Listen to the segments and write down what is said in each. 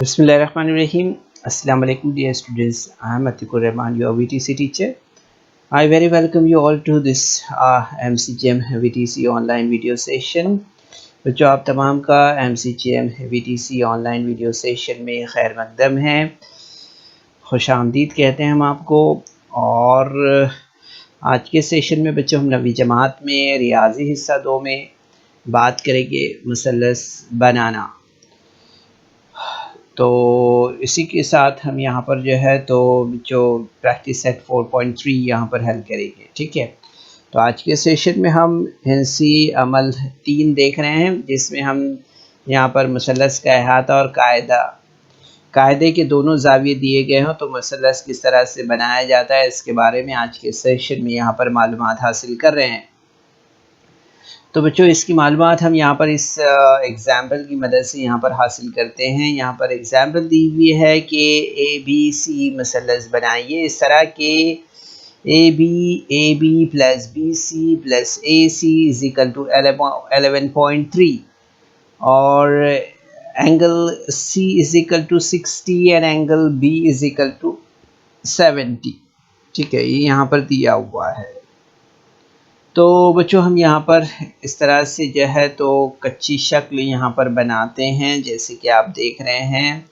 Bismillahirrahmanirrahim. Assalamu alaikum dear students. I am Atikur Rahman, your VTC teacher. I very welcome you all to this MCGM VTC online video session. बच्चों आप तमाम का MCGM VTC online video session में खैर मकदम है, खुश आमदीद कहते हैं हम आपको। और आज के सेशन में बच्चों हम नवी जमात में रियाजी हिस्सा 2 में बात करेंगे मुसल्लस बनाना। तो इसी के साथ हम यहाँ पर जो है तो जो प्रैक्टिस सेट 4.3 यहाँ पर हल करेंगे, ठीक है। तो आज के सेशन में हम हिंसी अमल 3 देख रहे हैं, जिसमें हम यहाँ पर मुसल्लस का अहाता और कायदे के दोनों जाविये दिए गए हों तो मुसल्लस किस तरह से बनाया जाता है, इसके बारे में आज के सेशन में यहाँ पर मालूमात हासिल कर रहे हैं। तो बच्चों इसकी मालूमात हम यहाँ पर इस एग्ज़ाम्पल की मदद से यहाँ पर हासिल करते हैं। यहाँ पर एग्ज़ाम्पल दी हुई है कि ABC मुसल्लस बनाइए। इस तरह के AB plus BC plus AC is equal to 11.3 और angle C is equal to 60 and angle B is equal to 70, ठीक है। ये यहाँ पर दिया हुआ है। तो बच्चों हम यहाँ पर इस तरह से जो है तो कच्ची शक्ल यहाँ पर बनाते हैं, जैसे कि आप देख रहे हैं।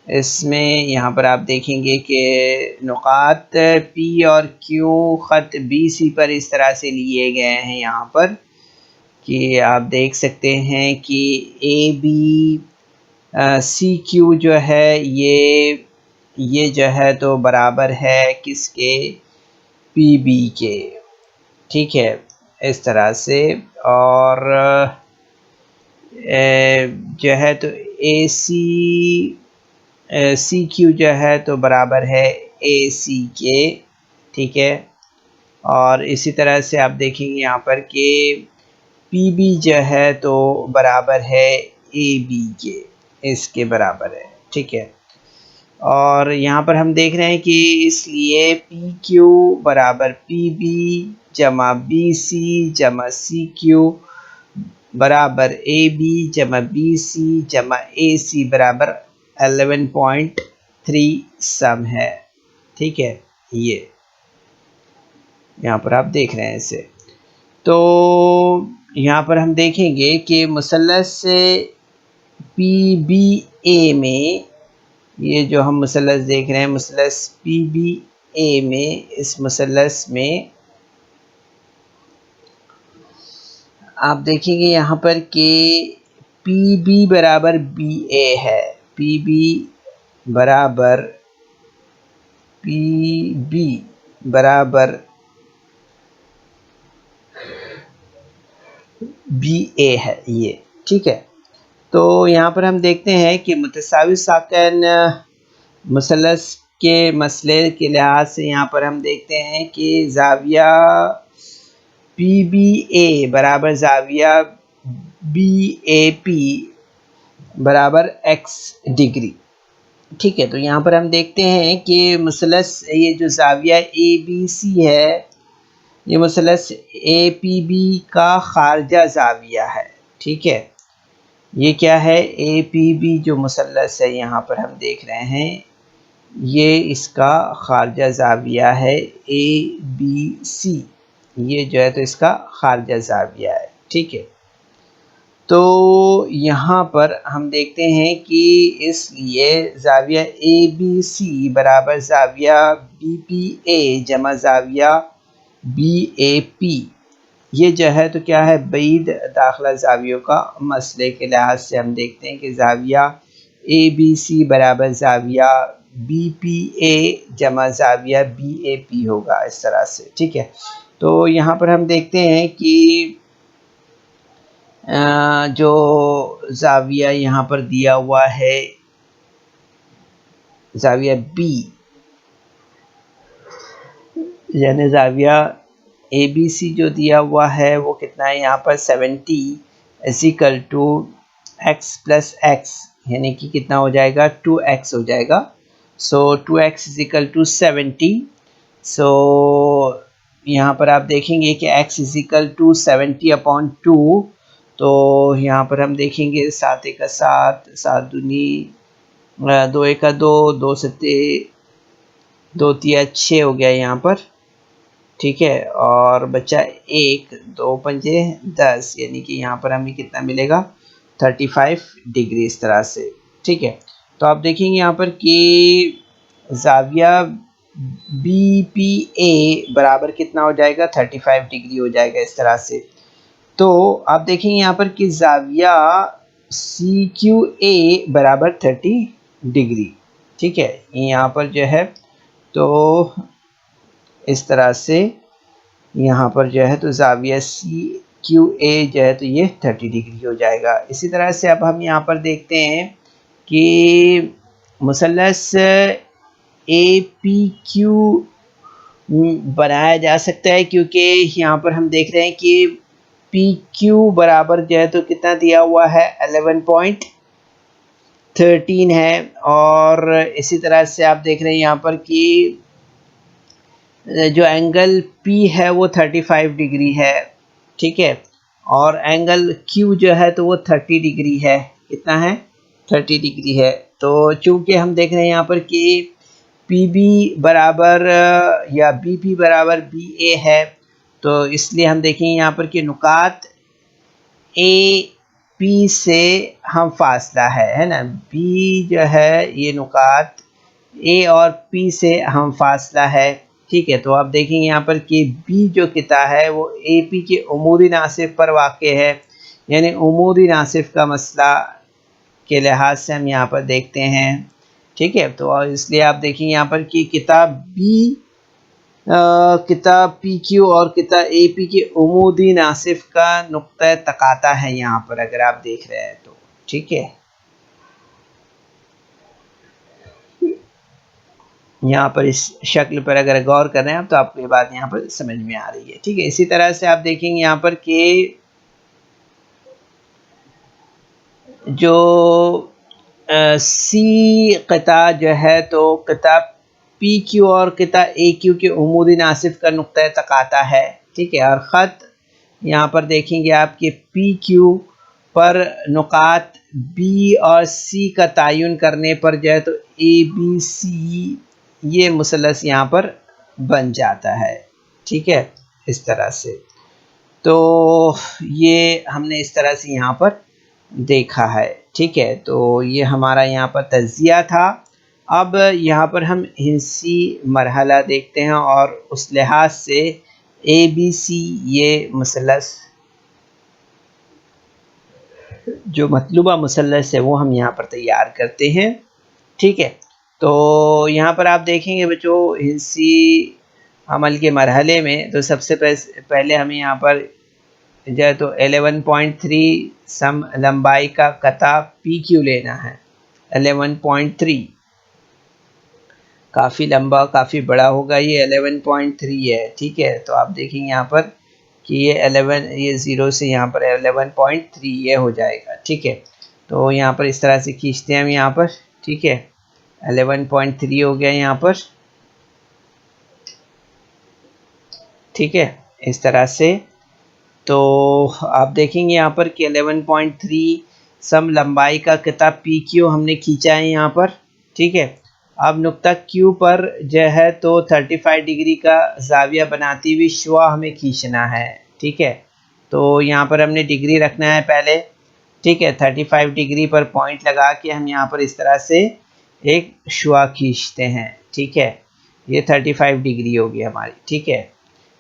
इसमें यहाँ पर आप देखेंगे कि नुकात P और Q ख़त BC पर इस तरह से लिए गए हैं यहाँ पर कि आप देख सकते हैं कि AB CQ जो है ये जो है तो बराबर है किसके, PB के, ठीक है, इस तरह से। और जो है तो CQ जो है तो बराबर है AC के, ठीक है। और इसी तरह से आप देखेंगे यहाँ पर कि PB जो है तो बराबर है AB के, इसके बराबर है, ठीक है। और यहाँ पर हम देख रहे हैं कि इसलिए PQ बराबर PB जमा BC जमा CQ बराबर AB जमा BC जमा AC बराबर 11.3 सम है, ठीक है। ये यहाँ पर आप देख रहे हैं इसे। तो यहाँ पर हम देखेंगे कि मुसल्लस से PBA में, ये जो हम मुसल्लस देख रहे हैं मुसल्लस PBA में, इस मुसल्लस में आप देखेंगे यहाँ पर कि PB बराबर BA है, PB बराबर BA है ये, ठीक है। तो यहाँ पर हम देखते हैं कि मुतसावी साकन मुसल्लस के मसले के लिहाज से यहाँ पर हम देखते हैं कि ज़ाविया PBA बराबर ज़ाविया BAP बराबर x डिग्री, ठीक है। तो यहाँ पर हम देखते हैं कि मुसल्लस ये जो ज़ाविया ABC है, ये मुसल्लस APB का खारजा ज़ाविया है, ठीक है। ये क्या है, APB जो मुसल्लस है यहाँ पर हम देख रहे हैं, ये इसका खारजा ज़ाविया है ABC, ये जो है तो इसका खारजा ज़ाविया है, ठीक है। तो यहाँ पर हम देखते हैं कि इसलिए ज़ाविया ABC बराबर ज़ाविया BPA जमा ज़ाविया BAP, ये जो है तो क्या है, बैद दाखिला ज़ावियों का मसले के लिहाज से हम देखते हैं कि ज़ाविया ABC बराबर ज़ाविया BPA जमा ज़ाविया BAP होगा, इस तरह से, ठीक है। तो यहाँ पर हम देखते हैं कि जो ज़ाविया यहाँ पर दिया हुआ है ज़ाविया B, यानी ज़ाविया ABC जो दिया हुआ है वो कितना है यहाँ पर 70 is equal to x plus x, यानी कि कितना हो जाएगा 2x हो जाएगा। So 2x is equal to 70। So यहाँ पर आप देखेंगे कि x इज इक्वल टू 70/2, तो यहाँ पर हम देखेंगे 7 का 7, 7 दूनी दो एका दो, दो सत्ते दो तिया 6 हो गया यहाँ पर, ठीक है, और बचा एक, दो पंजे 10, यानी कि यहाँ पर हमें कितना मिलेगा 35 डिग्री इस तरह से, ठीक है। तो आप देखेंगे यहाँ पर कि ज़ाविया BPA बराबर कितना हो जाएगा 35 डिग्री हो जाएगा इस तरह से। तो आप देखेंगे यहाँ पर कि ज़ाविया CQA बराबर 30 डिग्री, ठीक है। यहाँ पर जो है तो इस तरह से यहाँ पर जो है तो ज़ाविया CQA जो है तो ये 30 डिग्री हो जाएगा। इसी तरह से अब हम यहाँ पर देखते हैं कि मुसल्लस APQ बनाया जा सकता है, क्योंकि यहाँ पर हम देख रहे हैं कि PQ बराबर जो है तो कितना दिया हुआ है 11.13 है, और इसी तरह से आप देख रहे हैं यहाँ पर कि जो एंगल P है वो 35 डिग्री है, ठीक है, और एंगल Q जो है तो वो 30 डिग्री है, कितना है 30 डिग्री है। तो चूंकि हम देख रहे हैं यहाँ पर कि PB बराबर या BP बराबर BA है, तो इसलिए हम देखेंगे यहाँ पर कि नुकात AP से हम फासला है ना, B जो है ये नुकात A और P से हम फासला है, ठीक है। तो आप देखेंगे यहाँ पर कि B जो किता है वो AP के उमूरी नासिफ पर वाक़ है, यानी उमूरी नासिफ का मसला के लिहाज से हम यहाँ पर देखते हैं, ठीक है। तो इसलिए आप देखेंगे यहाँ पर कि किताब PQ और किताब AP के उमूदी नासिफ का नुक्ता तकाता है यहाँ पर, अगर आप देख रहे हैं तो, ठीक है। यहाँ पर इस शक्ल पर अगर गौर कर रहे हैं तो आपको ये बात यहाँ पर समझ में आ रही है, ठीक है। इसी तरह से आप देखेंगे यहाँ पर कि जो सी क़ता जो है तो किताब PQ और किताब AQ के उमूदी नासिफ का नुक्ता तकाता है, ठीक है। और ख़त यहाँ पर देखेंगे आप कि PQ पर नुकात B और C का तयन करने पर जो है तो ABC ये मुसलस यहाँ पर बन जाता है, ठीक है, इस तरह से। तो ये हमने इस तरह से यहाँ पर देखा है, ठीक है। तो ये हमारा यहाँ पर तज़िया था। अब यहाँ पर हम हिंसी मरहला देखते हैं और उस लिहाज से ABC ये मुसलस जो मतलूबा मुसलस है वो हम यहाँ पर तैयार करते हैं, ठीक है। तो यहाँ पर आप देखेंगे बच्चों हिंसी अमल के मरहले में तो सबसे पहले हमें यहाँ पर जो है तो 11.3 सम लंबाई का कता PQ लेना है। 11.3 काफ़ी लंबा काफ़ी बड़ा होगा, ये 11.3 है, ठीक है। तो आप देखेंगे यहाँ पर कि ये 0 से यहाँ पर 11.3 ये हो जाएगा, ठीक है। तो यहाँ पर इस तरह से खींचते हैं हम यहाँ पर, ठीक है, 11.3 हो गया यहाँ पर, ठीक है, इस तरह से। तो आप देखेंगे यहाँ पर कि 11.3 सम लंबाई का किताब PQ हमने खींचा है यहाँ पर, ठीक है। अब नुक्ता Q पर जो है तो 35 डिग्री का ज़ाविया बनाती हुई शुआ हमें खींचना है, ठीक है। तो यहाँ पर हमने डिग्री रखना है पहले, ठीक है, 35 डिग्री पर पॉइंट लगा के हम यहाँ पर इस तरह से एक शुआ खींचते हैं, ठीक है। ये 35 डिग्री होगी हमारी, ठीक है।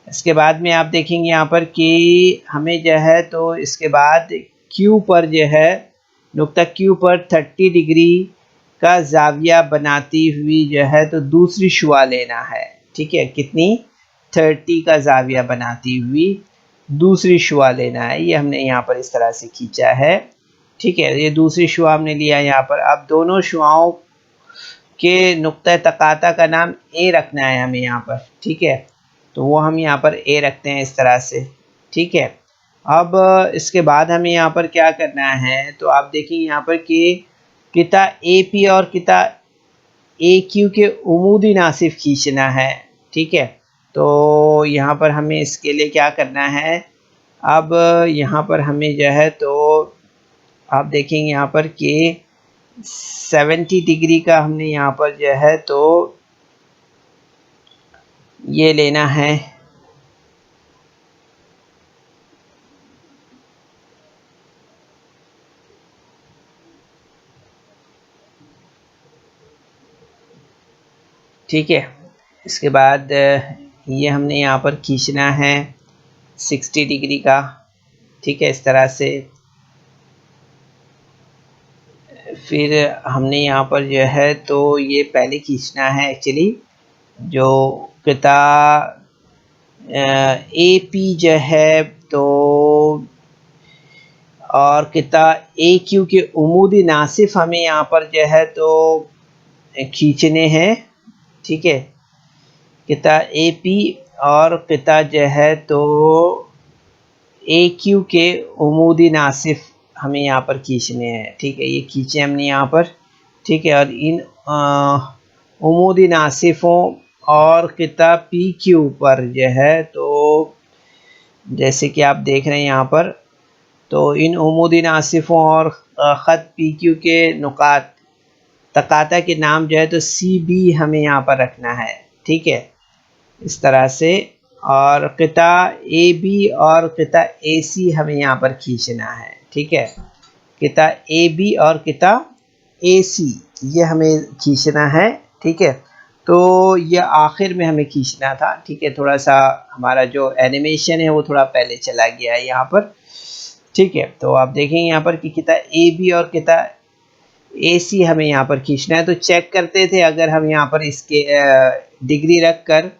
इसके बाद में आप देखेंगे यहाँ पर कि हमें जो है तो इसके बाद Q पर जो है नुक्ता Q पर 30 डिग्री का ज़ाविया बनाती हुई जो है तो दूसरी शुआ लेना है, ठीक है। कितनी 30 का ज़ाविया बनाती हुई दूसरी शुआ लेना है, ये हमने यहाँ पर इस तरह से खींचा है, ठीक है। ये दूसरी शुआ हमने लिया यहाँ पर। अब दोनों शुआओं के नुक्ता तकाता का नाम A रखना है हमें यहाँ पर, ठीक है। तो वो हम यहाँ पर A रखते हैं इस तरह से, ठीक है। अब इसके बाद हमें यहाँ पर क्या करना है, तो आप देखिए यहाँ पर कि किता AP और किता AQ के उमूदी नासिफ खींचना है, ठीक है। तो यहाँ पर हमें इसके लिए क्या करना है, अब यहाँ पर हमें जो है तो आप देखेंगे यहाँ पर कि 70 डिग्री का हमने यहाँ पर जो है तो ये लेना है, ठीक है। इसके बाद ये हमने यहाँ पर खींचना है 60 डिग्री का, ठीक है, इस तरह से। फिर हमने यहाँ पर जो है तो ये पहले खींचना है एक्चुअली, जो किता ए पी जो है तो, और किता ए क्यू के उमूदी नासिफ हमें यहाँ पर जो है तो खींचने हैं, ठीक है। किता ए पी और किता जो है तो ए क्यू के उमूदी नासिफ हमें यहाँ पर खींचने हैं, ठीक है। ये खींचे हमने यहाँ पर, ठीक है। और इन उमूदी नासिफों और किता पी क्यू पर जो है तो जैसे कि आप देख रहे हैं यहाँ पर, तो इन उमूदी नासिफों और ख़त पी क्यू के नुकात तकाता के नाम जो है तो सी बी हमें यहाँ पर रखना है, ठीक है, इस तरह से। और किता ए बी और किता ए सी हमें यहाँ पर खींचना है, ठीक है। किता ए बी और किता ए सी ये हमें खींचना है, ठीक है। तो ये आखिर में हमें खींचना था, ठीक है। थोड़ा सा हमारा जो एनिमेशन है वो थोड़ा पहले चला गया है यहाँ पर, ठीक है। तो आप देखेंगे यहाँ पर कि किता ए बी और किता ए सी हमें यहाँ पर खींचना है। तो चेक करते थे अगर हम यहाँ पर इसके डिग्री रख कर,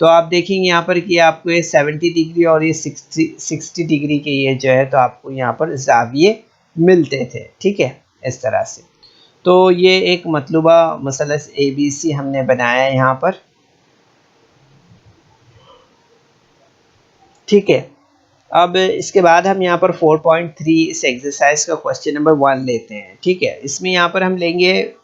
तो आप देखेंगे यहाँ पर कि आपको ये 70 डिग्री और ये 60 डिग्री के ये जो है तो आपको यहाँ पर ज़ाविये मिलते थे, ठीक है, इस तरह से। तो ये एक मतलूबा मसलस ABC हमने बनाया है यहाँ पर, ठीक है। अब इसके बाद हम यहाँ पर 4.3 इस एक्सरसाइज का क्वेश्चन नंबर 1 लेते हैं, ठीक है। इसमें यहाँ पर हम लेंगे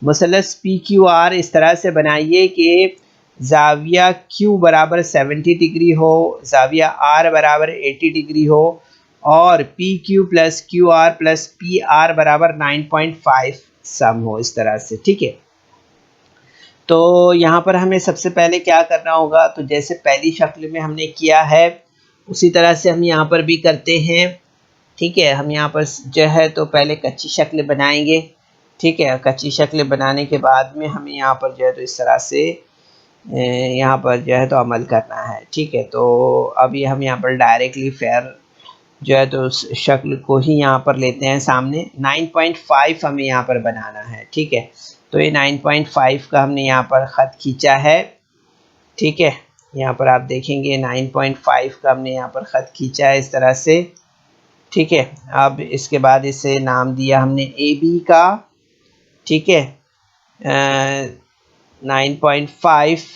मसलस PQR इस तरह से बनाइए कि ज़ाविया Q बराबर 70 डिग्री हो, ज़ाविया R बराबर 80 डिग्री हो, और PQ plus QR plus PR बराबर 9.5 सम हो, इस तरह से, ठीक है। तो यहाँ पर हमें सबसे पहले क्या करना होगा, तो जैसे पहली शक्ल में हमने किया है उसी तरह से हम यहाँ पर भी करते हैं, ठीक है। हम यहाँ पर जो है तो पहले कच्ची शक्ल बनाएंगे, ठीक है। कच्ची शक्ल बनाने के बाद में हमें यहाँ पर जो है तो इस तरह से यहाँ पर जो है तो अमल करना है, ठीक है। तो अभी हम यहाँ पर डायरेक्टली फेयर जो है तो उस शक्ल को ही यहाँ पर लेते हैं सामने। 9.5 हमें यहाँ पर बनाना है, ठीक है। तो ये 9.5 का हमने यहाँ पर ख़त खींचा है, ठीक है। यहाँ पर आप देखेंगे 9.5 का हमने यहाँ पर ख़त खींचा है इस तरह से, ठीक है। अब इसके बाद इसे नाम दिया हमने ए बी का, ठीक है। 9.5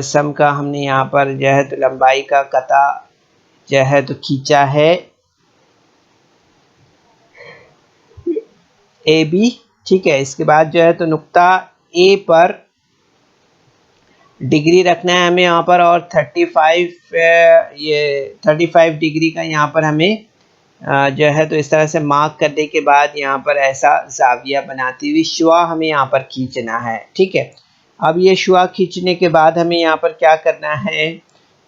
सम का हमने यहाँ पर जो है तो लंबाई का कता जो है तो खींचा है ए बी, ठीक है। इसके बाद जो है तो नुक्ता ए पर डिग्री रखना है हमें यहाँ पर, और 35 डिग्री का यहाँ पर हमें जो है तो इस तरह से मार्क करने के बाद यहाँ पर ऐसा ज़ाविया बनाती हुई शुआ हमें यहाँ पर खींचना है, ठीक है। अब ये शुआ खींचने के बाद हमें यहाँ पर क्या करना है,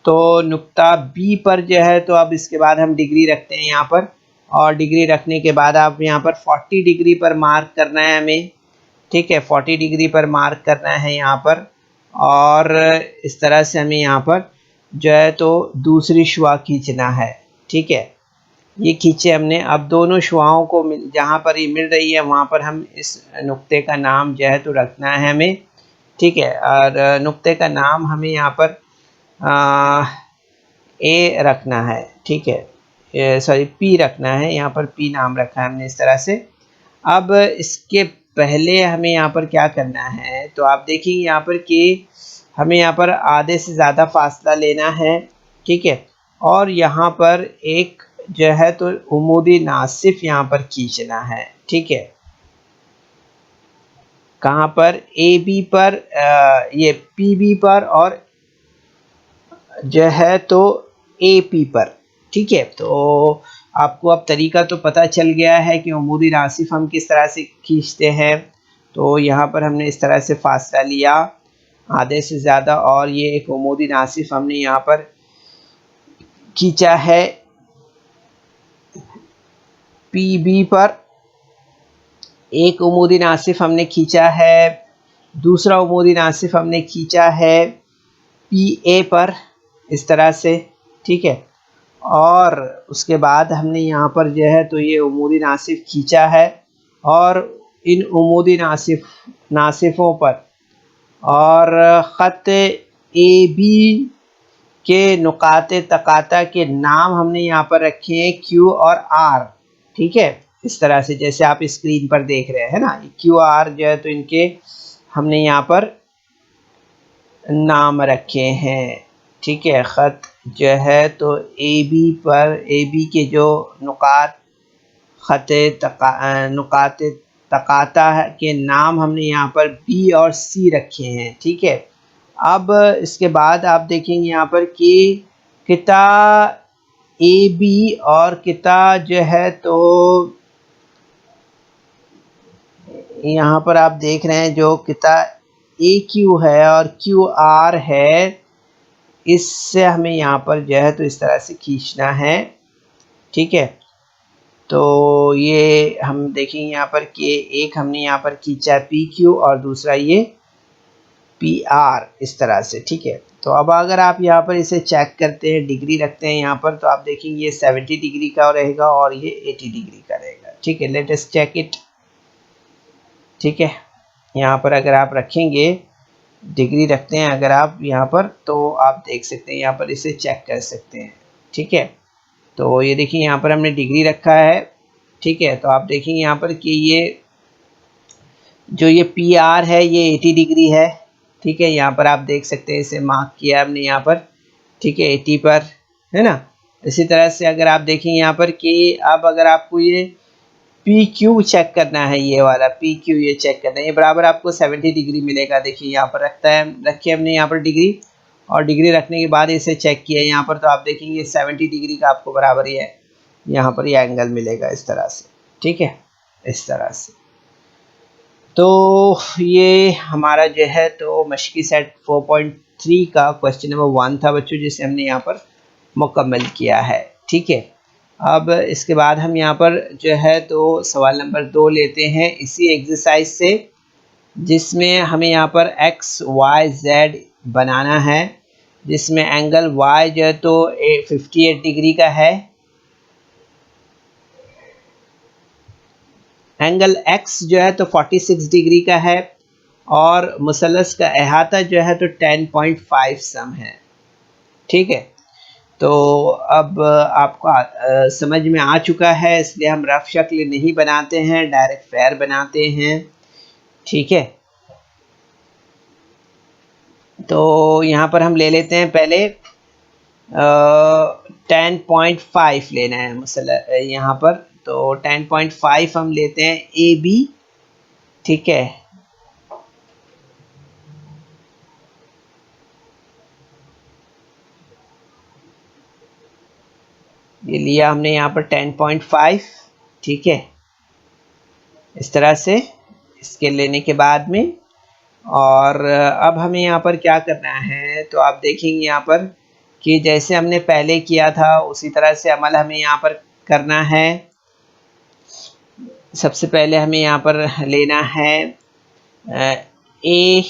तो नुक्ता बी पर जो है तो अब इसके बाद हम डिग्री रखते हैं यहाँ पर, और डिग्री रखने के बाद आप यहाँ पर 40 डिग्री पर मार्क करना है हमें, ठीक है। 40 डिग्री पर मार्क करना है यहाँ पर, और इस तरह से हमें यहाँ पर जो है तो दूसरी शुआ खींचना है, ठीक है। ये खींचे हमने। अब दोनों शुआओं को जहाँ पर ये मिल रही है वहाँ पर हम इस नुक्ते का नाम जो है तो रखना है हमें, ठीक है। और नुक्ते का नाम हमें यहाँ पर ए रखना है, ठीक है, सॉरी पी रखना है, यहाँ पर पी नाम रखा है हमने इस तरह से। अब इसके पहले हमें यहाँ पर क्या करना है, तो आप देखिए यहाँ पर कि हमें यहाँ पर आधे से ज़्यादा फासला लेना है, ठीक है। और यहाँ पर एक जो है तो उमूदी नासिफ यहाँ पर खींचना है, ठीक है। कहाँ पर, ए बी पर, ये पी बी पर, और जो है तो ए पी पर, ठीक है। तो आपको अब तरीका तो पता चल गया है कि उमूदी नासिफ हम किस तरह से खींचते हैं। तो यहाँ पर हमने इस तरह से फासला लिया आधे से ज़्यादा, और ये एक उमूदी नासिफ हमने यहाँ पर खींचा है PB पर, एक उमूदी नासिफ हमने खींचा है, दूसरा उमूदी नासिफ हमने खींचा है PA पर इस तरह से, ठीक है। और उसके बाद हमने यहाँ पर जो है तो ये उमूदी नासिफ खींचा है, और इन उमूदी नासिफों पर और ख़त AB के नुकाते तकाता के नाम हमने यहाँ पर रखे हैं Q और R, ठीक है। इस तरह से जैसे आप स्क्रीन पर देख रहे हैं ना, QR जो है तो इनके हमने यहाँ पर नाम रखे हैं, ठीक है। ख़त जो है तो AB पर, AB के जो नुकाते तकाता के नाम हमने यहाँ पर B और C रखे हैं, ठीक है। अब इसके बाद आप देखेंगे यहाँ पर कि किता AB और किता जो है तो यहाँ पर आप देख रहे हैं जो किता AQ है और QR है, इससे हमें यहाँ पर जो है तो इस तरह से खींचना है, ठीक है। तो ये हम देखेंगे यहाँ पर कि एक हमने यहाँ पर खींचा PQ और दूसरा ये PR इस तरह से, ठीक है। तो अब अगर आप यहाँ पर इसे चेक करते हैं, डिग्री रखते हैं यहाँ पर, तो आप देखेंगे ये 70 डिग्री का रहेगा और ये 80 डिग्री का रहेगा, ठीक है। लेट अस चेक इट, ठीक है। यहाँ पर अगर आप रखेंगे, डिग्री रखते हैं अगर आप यहाँ पर, तो आप देख सकते हैं यहाँ पर इसे चेक कर सकते हैं, ठीक है। तो ये देखिए यहाँ पर हमने डिग्री रखा है, ठीक है। तो आप देखेंगे यहाँ पर कि ये जो ये PR है ये 80 डिग्री है, ठीक है। यहाँ पर आप देख सकते हैं इसे मार्क किया हमने यहाँ पर, ठीक है, 80 पर, है ना। इसी तरह से अगर आप देखेंगे यहाँ पर कि अब अगर आपको ये PQ चेक करना है, ये वाला PQ ये चेक करना है, ये बराबर आपको 70 डिग्री मिलेगा। देखिए यहाँ पर रखी हमने यहाँ पर डिग्री, और डिग्री रखने के बाद इसे चेक किया यहाँ पर, तो आप देखेंगे 70 डिग्री का आपको बराबर ही है यहाँ पर ये एंगल मिलेगा इस तरह से, ठीक है, इस तरह से। तो ये हमारा जो है तो मशक़ी सेट 4.3 का क्वेश्चन नंबर 1 था बच्चों, जिसे हमने यहाँ पर मुकम्मल किया है, ठीक है। अब इसके बाद हम यहाँ पर जो है तो सवाल नंबर 2 लेते हैं इसी एक्सरसाइज से, जिसमें हमें यहाँ पर XYZ बनाना है, जिसमें एंगल Y जो है तो 58 डिग्री का है, एंगल X जो है तो 46 डिग्री का है, और मुसल्लस का अहाता जो है तो 10.5 सम है, ठीक है। तो अब आपको समझ में आ चुका है, इसलिए हम रफ शक्ल नहीं बनाते हैं, डायरेक्ट फेयर बनाते हैं, ठीक है। तो यहाँ पर हम ले लेते हैं पहले 10.5 लेना है मसला यहाँ पर, तो 10.5 हम लेते हैं AB, ठीक है। ये लिया हमने यहाँ पर 10.5, ठीक है, इस तरह से इसके लेने के बाद में, और अब हमें यहाँ पर क्या करना है, तो आप देखेंगे यहाँ पर कि जैसे हमने पहले किया था उसी तरह से अमल हमें यहाँ पर करना है। सबसे पहले हमें यहाँ पर लेना है ए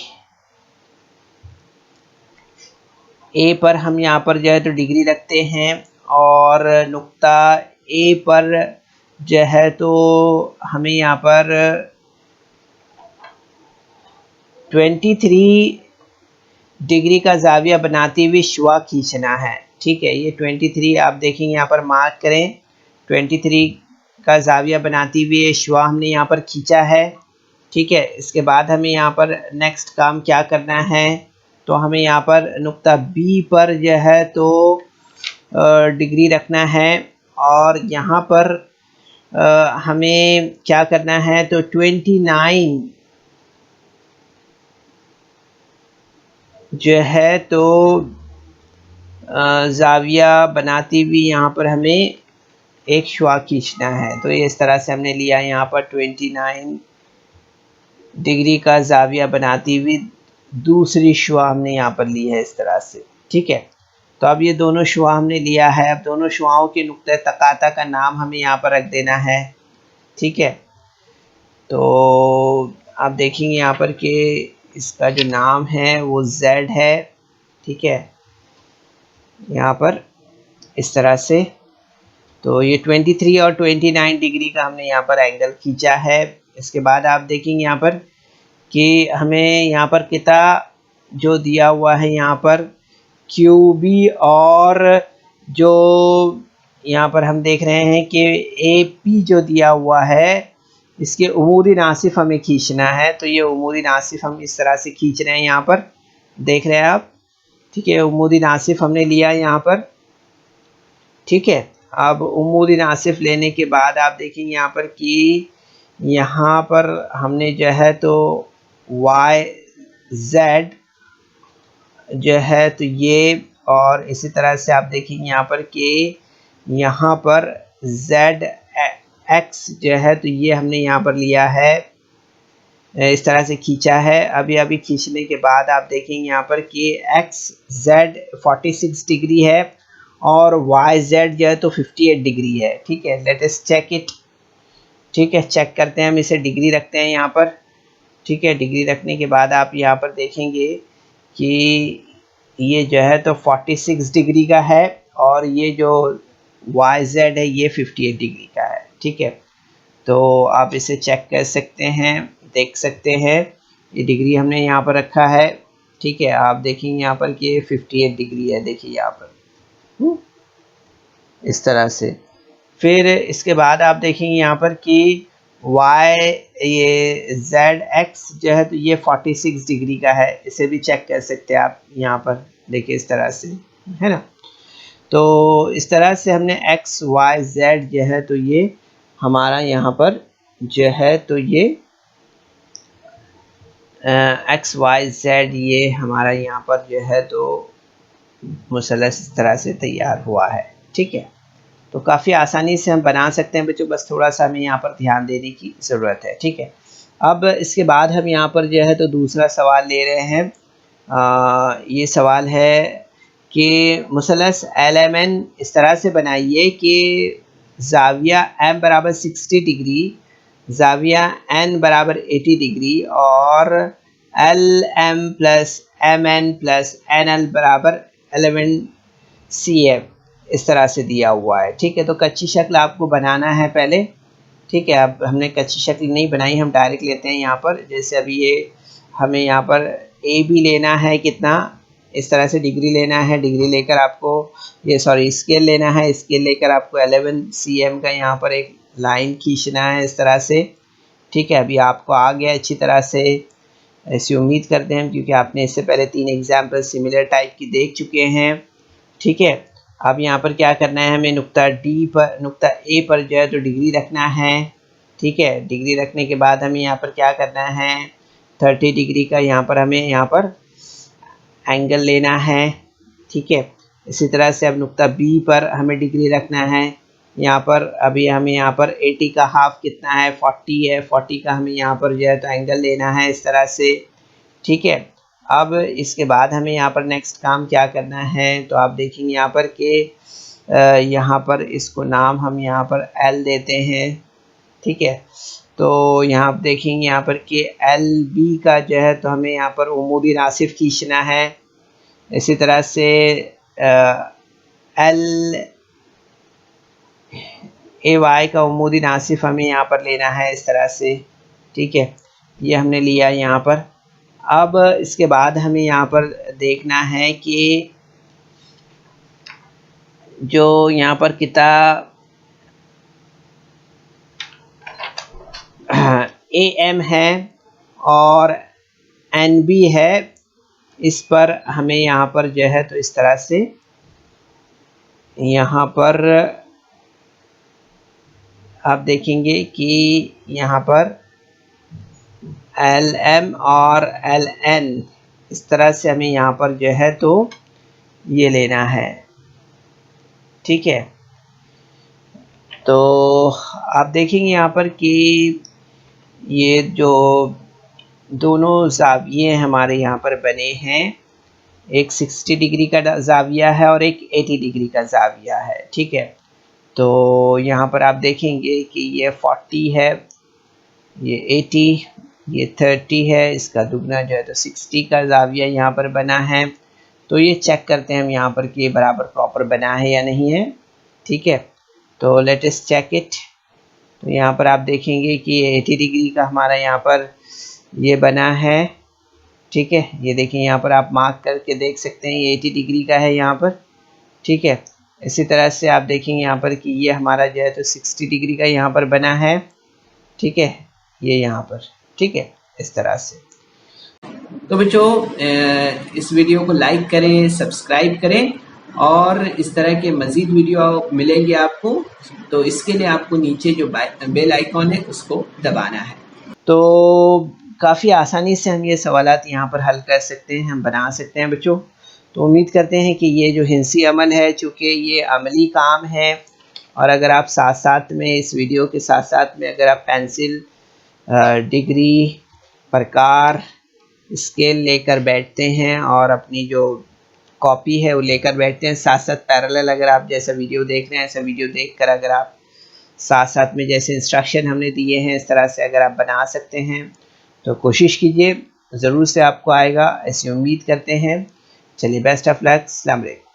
पर हम यहाँ पर जो है तो डिग्री रखते हैं, और नुक्ता A पर जो है तो हमें यहाँ पर 23 डिग्री का जाविया बनाती हुई शुआ खींचना है, ठीक है। ये 23 आप देखेंगे यहाँ पर मार्क करें, 23 का जाविया बनाती हुई शुआ हमने यहाँ पर खींचा है, ठीक है। इसके बाद हमें यहाँ पर नेक्स्ट काम क्या करना है, तो हमें यहाँ पर नुक्ता B पर जो है तो डिग्री रखना है, और यहाँ पर हमें क्या करना है, तो 29 जो है तो जाविया बनाती हुई यहाँ पर हमें एक शुआ खींचना है। तो ये इस तरह से हमने लिया यहाँ पर 29 डिग्री का जाविया बनाती हुई दूसरी शुआ हमने यहाँ पर ली है इस तरह से, ठीक है। तो अब ये दोनों शुआ हमने लिया है। अब दोनों शुआओं के नुक्ते तकाता का नाम हमें यहाँ पर रख देना है, ठीक है। तो आप देखेंगे यहाँ पर कि इसका जो नाम है वो Z है, ठीक है, यहाँ पर इस तरह से। तो ये 23 और 29 डिग्री का हमने यहाँ पर एंगल खींचा है। इसके बाद आप देखेंगे यहाँ पर कि हमें यहाँ पर कितना जो दिया हुआ है यहाँ पर QB, और जो यहाँ पर हम देख रहे हैं कि AP जो दिया हुआ है इसके उमूदी नासिफ हमें खींचना है। तो ये उमूदी नासिफ हम इस तरह से खींच रहे हैं, यहाँ पर देख रहे हैं आप, ठीक है। उमूदी नासिफ हमने लिया यहाँ पर, ठीक है। अब उमूदी नासिफ लेने के बाद आप देखेंगे यहाँ पर कि यहाँ पर हमने जो है तो YZ जो है तो ये, और इसी तरह से आप देखेंगे यहाँ पर कि यहाँ पर ZX जो है तो ये हमने यहाँ पर लिया है, इस तरह से खींचा है। अभी खींचने के बाद आप देखेंगे यहाँ पर कि XZ 46 डिग्री है और YZ जो है तो 58 डिग्री है, ठीक है। लेट अस चेक इट, ठीक है, चेक करते हैं हम इसे। डिग्री रखते हैं यहाँ पर, ठीक है। डिग्री रखने के बाद आप यहाँ पर देखेंगे कि ये जो है तो 46 डिग्री का है और ये जो YZ है ये 58 डिग्री का है, ठीक है। तो आप इसे चेक कर सकते हैं, देख सकते हैं ये डिग्री हमने यहाँ पर रखा है, ठीक है। आप देखेंगे यहाँ पर कि 58 डिग्री है, देखिए यहाँ पर इस तरह से। फिर इसके बाद आप देखेंगे यहाँ पर कि ये ZX जो है तो ये 46 डिग्री का है, इसे भी चेक कर सकते हैं आप यहाँ पर, देखिए इस तरह से, है ना। तो इस तरह से हमने XYZ जो है तो ये हमारा यहाँ पर जो है तो ये XYZ ये हमारा यहाँ पर जो है तो मुसलस इस तरह से तैयार हुआ है, ठीक है। तो काफ़ी आसानी से हम बना सकते हैं बच्चों, बस थोड़ा सा हमें यहाँ पर ध्यान देने की ज़रूरत है, ठीक है। अब इसके बाद हम यहाँ पर जो है तो दूसरा सवाल ले रहे हैं। ये सवाल है कि मुसलस LMN इस तरह से बनाइए कि ज़ाविया M बराबर 60 डिग्री, ज़ाविया N बराबर 80 डिग्री और LM plus MN plus NL बराबर 11 CM इस तरह से दिया हुआ है, ठीक है। तो कच्ची शक्ल आपको बनाना है पहले, ठीक है। अब हमने कच्ची शक्ल नहीं बनाई, हम डायरेक्ट लेते हैं यहाँ पर। जैसे अभी ये हमें यहाँ पर AB लेना है, कितना, इस तरह से डिग्री लेना है। डिग्री लेकर आपको ये स्केल लेना है, स्केल लेकर आपको 11 CM का यहाँ पर एक लाइन खींचना है इस तरह से, ठीक है। अभी आपको आ गया अच्छी तरह से, ऐसी उम्मीद करते हैं क्योंकि आपने इससे पहले 3 एग्जाम्पल सिमिलर टाइप की देख चुके हैं, ठीक है। अब यहाँ पर क्या करना है, हमें नुक्ता A पर जो है तो डिग्री रखना है, ठीक है। डिग्री रखने के बाद हमें यहाँ पर क्या करना है, 30 डिग्री का यहाँ पर हमें यहाँ पर एंगल लेना है, ठीक है। इसी तरह से अब नुक्ता B पर हमें डिग्री रखना है। यहाँ पर अभी हमें यहाँ पर 80 का हाफ कितना है, 40 है, 40 का हमें यहाँ पर जो है तो एंगल लेना है इस तरह से, ठीक है। अब इसके बाद हमें यहाँ पर नेक्स्ट काम क्या करना है, तो आप देखेंगे यहाँ पर कि यहाँ पर इसको नाम हम यहाँ पर L देते हैं, ठीक है। तो यहाँ आप देखेंगे यहाँ पर कि LB का जो है तो हमें यहाँ पर उमूदी नासिफ खींचना है। इसी तरह से LAY का उमूदी नासिफ हमें यहाँ पर लेना है इस तरह से, ठीक है। ये हमने लिया यहाँ पर। अब इसके बाद हमें यहाँ पर देखना है कि जो यहाँ पर किताब AM है और NB है, इस पर हमें यहाँ पर जो है तो इस तरह से यहाँ पर आप देखेंगे कि यहाँ पर LM और LN इस तरह से हमें यहाँ पर जो है तो ये लेना है, ठीक है। तो आप देखेंगे यहाँ पर कि ये जो दोनों ज़ाविये हमारे यहाँ पर बने हैं, एक 60 डिग्री का ज़ाविया है और एक 80 डिग्री का ज़ाविया है, ठीक है। तो यहाँ पर आप देखेंगे कि ये 40 है, ये 80, ये 30 है, इसका दुगना जो है तो 60 का ज़ाविया यहाँ पर बना है। तो ये चेक करते हैं हम यहाँ पर कि ये बराबर प्रॉपर बना है या नहीं है, ठीक है। तो लेट अस चेक इट। तो यहाँ पर आप देखेंगे कि 80 डिग्री का हमारा यहाँ पर ये बना है, ठीक है। ये देखिए यहाँ पर आप मार्क करके देख सकते हैं, ये 80 डिग्री का है यहाँ पर, ठीक है। इसी तरह से आप देखेंगे यहाँ पर कि ये हमारा जो है तो 60 डिग्री का यहाँ पर बना है, ठीक है, ये यहाँ पर, ठीक है, इस तरह से। तो बच्चों इस वीडियो को लाइक करें, सब्सक्राइब करें और इस तरह के मज़ीद वीडियो मिलेंगे आपको। तो इसके लिए आपको नीचे जो बेल आइकॉन है उसको दबाना है। तो काफ़ी आसानी से हम ये सवालात यहाँ पर हल कर सकते हैं, हम बना सकते हैं बच्चों। तो उम्मीद करते हैं कि ये जो हिंसी अमल है, चूँकि ये अमली काम है, और अगर आप साथ साथ में इस वीडियो के साथ साथ में अगर आप पेंसिल, डिग्री, प्रकार, स्केल लेकर बैठते हैं और अपनी जो कॉपी है वो लेकर बैठते हैं, साथ साथ पैरेलल अगर आप जैसा वीडियो देख रहे हैं ऐसा वीडियो देखकर अगर आप साथ साथ में जैसे इंस्ट्रक्शन हमने दिए हैं इस तरह से अगर आप बना सकते हैं तो कोशिश कीजिए, ज़रूर से आपको आएगा, ऐसी उम्मीद करते हैं। चलिए, बेस्ट ऑफ लक, अस्सलाम वालेकुम।